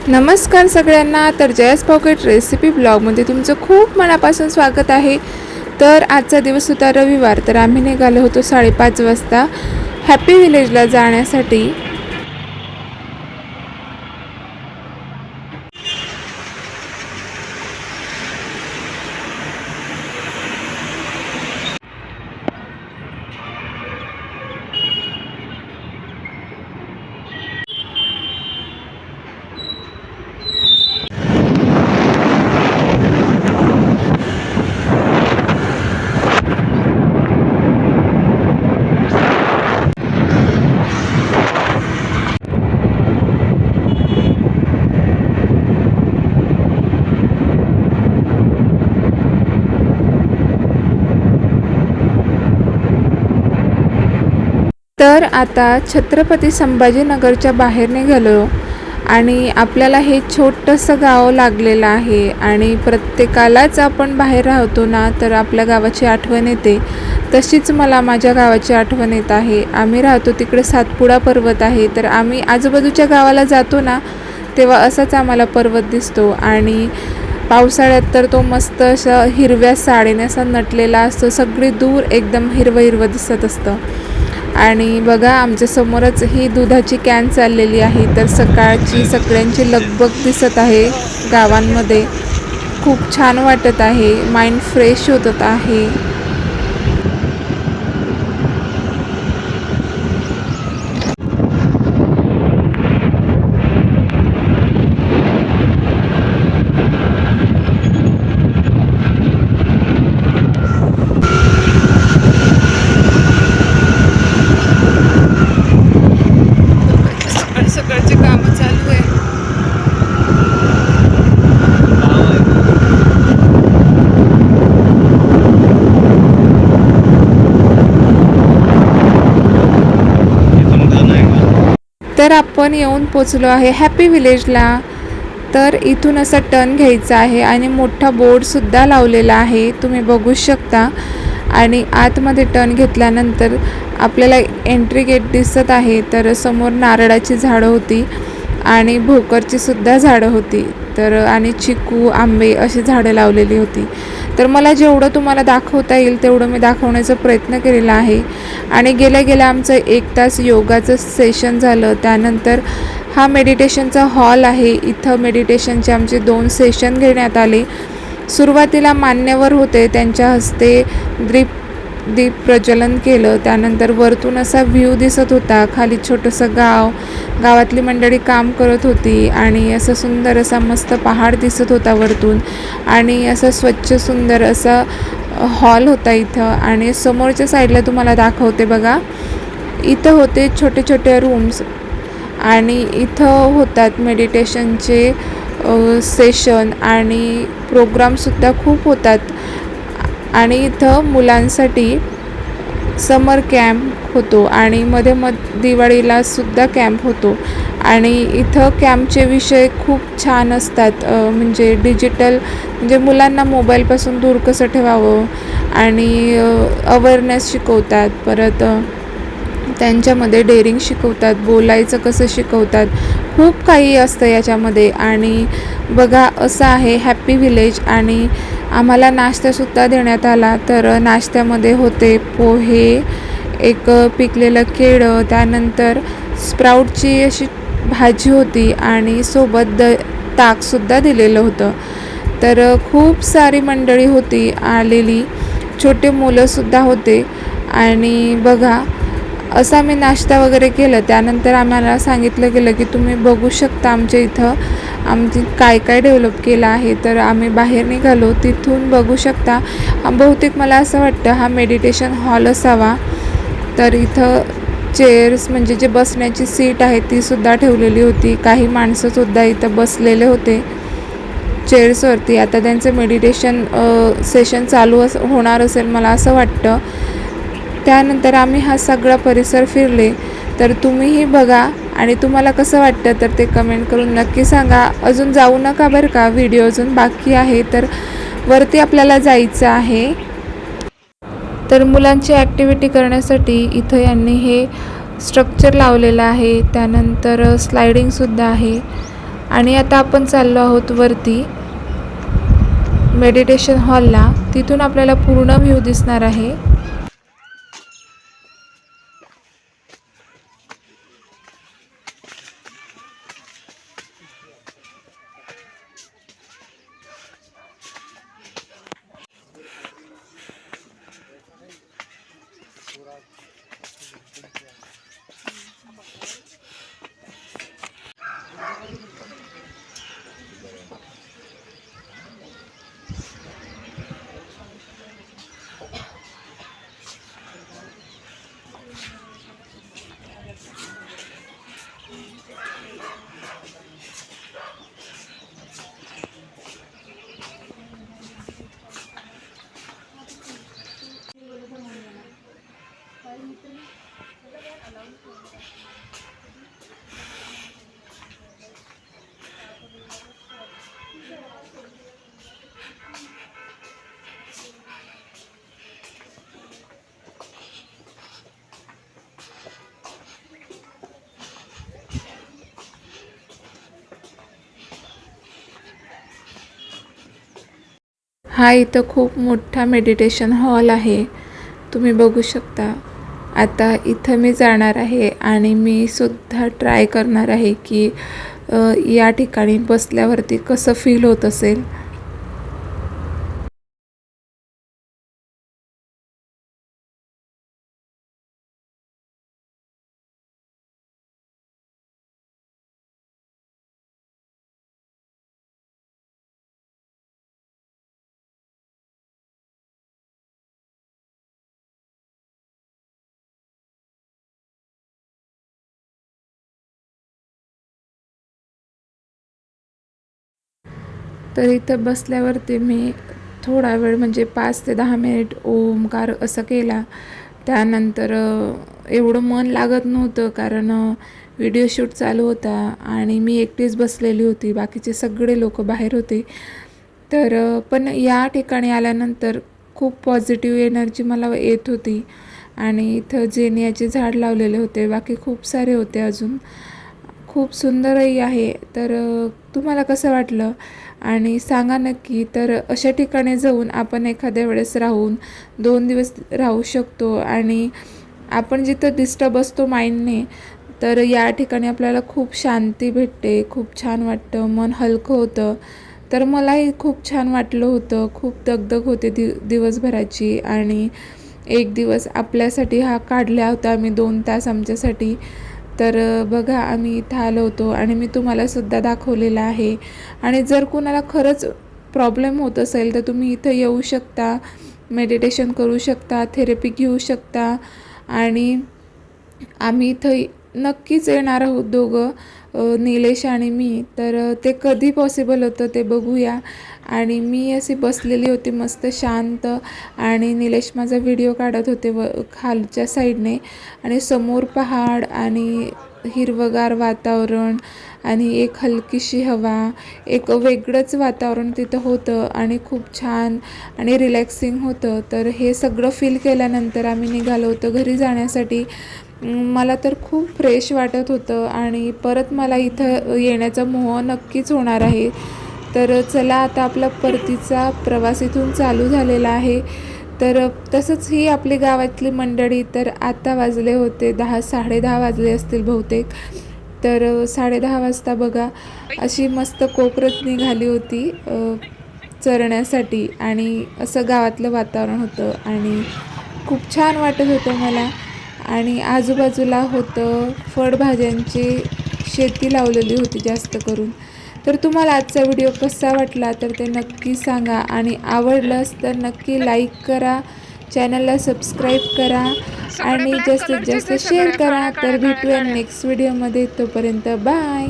नमस्कार सगळ्यांना. तर जयस पॉकेट रेसिपी ब्लॉगमध्ये तुमचं खूप मनापासून स्वागत आहे. तर आजचा दिवस होता रविवार. तर आम्ही निघालो होतो 5:30 वाजता हॅपी विलेजला जाण्यासाठी. तर आता छत्रपती संभाजीनगरच्या बाहेर निघालो आणि आपल्याला हे छोटंसं गाव लागलेलं आहे आणि प्रत्येकालाच आपण बाहेर राहतो ना, तर आपल्या गावाची आठवण येते. तशीच मला माझ्या गावाची आठवण येत आहे. आम्ही राहतो तिकडे सातपुडा पर्वत आहे. तर आम्ही आजूबाजूच्या गावाला जातो ना, तेव्हा असाच आम्हाला पर्वत दिसतो आणि पावसाळ्यात तर तो मस्त असा हिरव्या साडीने असा नटलेला असतो. सगळी दूर एकदम हिरवं हिरवं दिसत असतं. आणि बघा आमच्या समोरच ही दुधाची कॅन चाललेली आहे. तर सकाळची सगळ्यांची लगबग दिसत आहे गावांमध्ये. खूप छान वाटत आहे, माइंड फ्रेश होत आहे. सकाळचे कामं चालू आहे. तर आपण येऊन पोचलो आहे हॅपी विलेजला. तर इथून असा टर्न घ्यायचा आहे आणि मोठा बोर्डसुद्धा लावलेला आहे, तुम्ही बघू शकता. आणि आतमध्ये टर्न घेतल्यानंतर आपल्याला एंट्री गेट दिसत आहे. तर समोर नारळाची झाडं होती आणि भोकरची सुद्धा झाडं होती. तर आणि चिकू आंबे अशी झाडं लावलेली होती. तर मला जेवढं तुम्हाला दाखवता येईल तेवढं मी दाखवण्याचा प्रयत्न केलेला आहे. आणि गेल्या गेल्या आमचं 1 तास योगाचं सेशन झालं. त्यानंतर हा मेडिटेशनचा हॉल आहे. इथं मेडिटेशनचे आमचे 2 सेशन घेण्यात आले. सुरुवातीला मान्यवर होते, त्यांच्या हस्ते दीप प्रज्वलन केलं. त्यानंतर वरतून असा व्ह्यू दिसत होता. खाली छोटंसं गावातली मंडळी काम करत होती आणि असं सुंदर असा मस्त पहाड दिसत होता वरतून. आणि असं स्वच्छ सुंदर असा हॉल होता इथं. आणि समोरच्या साईडला तुम्हाला दाखवते बघा, इथं होते छोटे छोटे रूम्स आणि इथं होतात मेडिटेशनचे सेशन आणि प्रोग्रामसुद्धा खूप होतात. आणि इथं मुलांसाठी समर कॅम्प होतो आणि मध्ये दिवाळीला सुद्धा कॅम्प होतो. आणि इथं कॅम्पचे विषय खूप छान असतात. म्हणजे डिजिटल, म्हणजे मुलांना मोबाईलपासून दूर कसं ठेवावं आणि अवेअरनेस शिकवतात. परत त्यांच्यामध्ये डेअरिंग शिकवतात, बोलायचं कसं शिकवतात. खूप काही असतं याच्यामध्ये. आणि बघा असं आहे हॅपी विलेज. आणि आम्हाला नाश्तासुद्धा देण्यात आला. तर नाश्त्यामध्ये होते पोहे, एक पिकलेलं केळं, त्यानंतर स्प्राऊटची अशी भाजी होती आणि सोबत ताकसुद्धा दिलेलं होतं. तर खूप सारी मंडळी होती आलेली, छोटे मुलंसुद्धा होते. आणि बघा असा मी नाश्ता वगैरे केलं. त्यानंतर आम्हाला सांगितलं गेलं की तुम्ही बघू शकता आमच्या इथं आमची काय काय डेव्हलप केलं आहे. तर आम्ही बाहेर निघालो, तिथून बघू शकता. बहुतेक मला असं वाटतं हा मेडिटेशन हॉल असावा. तर इथं चेअर्स, म्हणजे जे बसण्याची सीट आहे तीसुद्धा ठेवलेली होती. काही माणसंसुद्धा इथं बसलेले होते चेअर्सवरती. आता त्यांचं मेडिटेशन सेशन चालू होणार असेल मला असं वाटतं. त्यानंतर आम्ही हा सगळा परिसर फिरले. तर तुम्हीही बघा आणि तुम्हाला कसं वाटतं तर ते कमेंट करून नक्की सांगा. अजून जाऊ नका बरं का, व्हिडिओ अजून बाकी आहे. तर वरती आपल्याला जायचं आहे. तर मुलांची ॲक्टिव्हिटी करण्यासाठी इथं यांनी हे स्ट्रक्चर लावलेलं आहे. त्यानंतर स्लायडिंगसुद्धा आहे. आणि आता आपण चाललो आहोत वरती मेडिटेशन हॉलला. तिथून आपल्याला पूर्ण व्ह्यू दिसणार आहे. हा इथं खूप मोठा मेडिटेशन हॉल आहे, तुम्ही बघू शकता. आता इथं मी जाणार आहे आणि मी सुद्धा ट्राय करणार आहे की या ठिकाणी बसल्यावरती कसं फील होत असेल. तर इथं बसल्यावरती मी थोडा वेळ म्हणजे 5 ते 10 मिनिट ओमकार असं केला. त्यानंतर एवढं मन लागत नव्हतं कारण व्हिडिओ शूट चालू होता आणि मी एकटीच बसलेली होती, बाकीचे सगळे लोक बाहेर होते. तर पण या ठिकाणी आल्यानंतर खूप पॉझिटिव्ह एनर्जी मला येत होती. आणि इथं जेनियाचे झाड लावलेले होते, बाकी खूप सारे होते अजून. खूप सुंदरही आहे. तर तुम्हाला कसं वाटलं आणि सांगा नक्की. तर अशा ठिकाणी जाऊन आपण एखाद्या वेळेस राहून 2 दिवस राहू शकतो आणि आपण जिथं डिस्टर्ब असतो माइंडने, तर या ठिकाणी आपल्याला खूप शांती भेटते, खूप छान वाटतं, मन हलकं होतं. तर मलाही खूप छान वाटलं होतं. खूप दगदग होते दिवसभराची आणि एक दिवस आपल्यासाठी हा काढला होता आम्ही 2 तास आमच्यासाठी. तर बघा आम्ही इथं आलो होतो आणि मी तुम्हालासुद्धा दाखवलेलं आहे. आणि जर कुणाला खरंच प्रॉब्लेम होत असेल तर तुम्ही इथं येऊ शकता, मेडिटेशन करू शकता, थेरपी घेऊ शकता. आणि आम्ही इथं नक्कीच येणार आहोत दोघं, निलेश आणि मी. तर ते कधी पॉसिबल होतं ते बघूया. आणि मी अशी बसलेली होती मस्त शांत आणि निलेश माझा व्हिडिओ काढत होते खालच्या साईडने. आणि समोर पहाड आणि हिरवगार वातावरण आणि एक हलकीशी हवा, एक वेगळंच वातावरण तिथं होतं आणि खूप छान आणि रिलॅक्सिंग होतं. तर हे सगळं फील केल्यानंतर आम्ही निघालो होतो घरी जाण्यासाठी. मला तर खूप फ्रेश वाटत होतं आणि परत मला इथं येण्याचा मोह नक्कीच होणार आहे. तर चला आता आपला परतीचा प्रवास इथून चालू झालेला आहे. तर तसंच ही आपली गावातली मंडळी. तर आता वाजले होते 10, 10:30 वाजले असतील बहुतेक. तर 10:30 वाजता बघा अशी मस्त कोकरत निघाली होती चरण्यासाठी. आणि असं गावातलं वातावरण होतं आणि खूप छान वाटत होतं मला. आणि आजूबाजूला होतं फळभाज्यांची शेती लावलेली होती जास्त करून. तर तुम्हाला आजचा व्हिडिओ कसा वाटला तर ते नक्की सांगा आणि आवडलंच तर नक्की लाईक करा, चॅनलला सबस्क्राईब करा आणि जास्तीत जास्त शेअर करा. तर भेटूया नेक्स्ट व्हिडिओमध्ये. तोपर्यंत बाय.